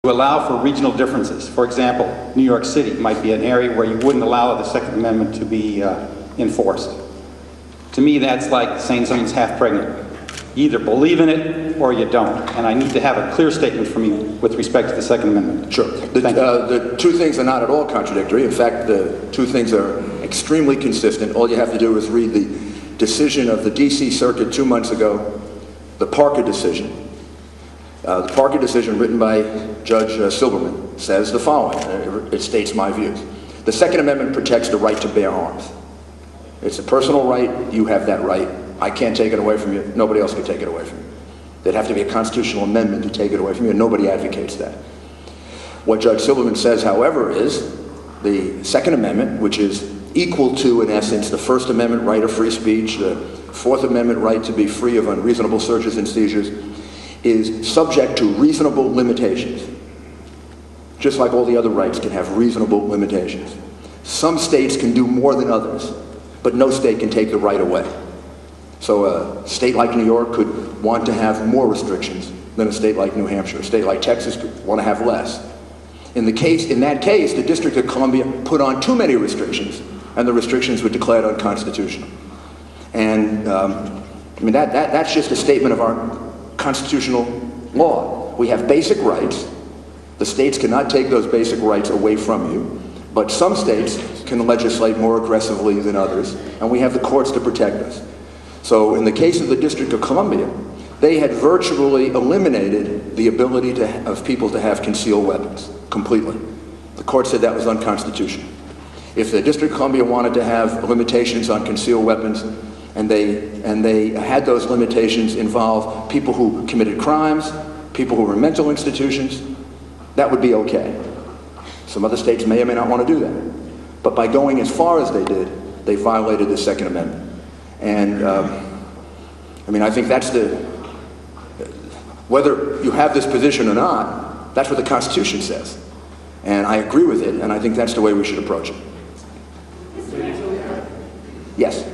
To allow for regional differences. For example, New York City might be an area where you wouldn't allow the Second Amendment to be enforced. To me, that's like saying someone's half pregnant. You either believe in it or you don't. And I need to have a clear statement from you with respect to the Second Amendment. Sure. The two things are not at all contradictory. In fact, the two things are extremely consistent. All you have to do is read the decision of the D.C. Circuit 2 months ago, the Parker decision. The Parker decision, written by Judge Silberman, says the following. It states my views. The Second Amendment protects the right to bear arms. It's a personal right. You have that right. I can't take it away from you. Nobody else can take it away from you. There'd have to be a constitutional amendment to take it away from you, and nobody advocates that. What Judge Silberman says, however, is the Second Amendment, which is equal to, in essence, the First Amendment right of free speech, the Fourth Amendment right to be free of unreasonable searches and seizures, is subject to reasonable limitations. Just like all the other rights can have reasonable limitations. Some states can do more than others, but no state can take the right away. So a state like New York could want to have more restrictions than a state like New Hampshire. A state like Texas could want to have less. In that case, the District of Columbia put on too many restrictions, and the restrictions were declared unconstitutional. And I mean, that's just a statement of our constitutional law. We have basic rights. The states cannot take those basic rights away from you, but some states can legislate more aggressively than others, and we have the courts to protect us. So in the case of the District of Columbia, they had virtually eliminated the ability of people to have concealed weapons completely. The court said that was unconstitutional. If the District of Columbia wanted to have limitations on concealed weapons, and they had those limitations involve people who committed crimes, people who were in mental institutions, that would be okay. Some other states may or may not want to do that. But by going as far as they did, they violated the Second Amendment. And I mean, I think that's whether you have this position or not, that's what the Constitution says. And I agree with it, and I think that's the way we should approach it. Yes?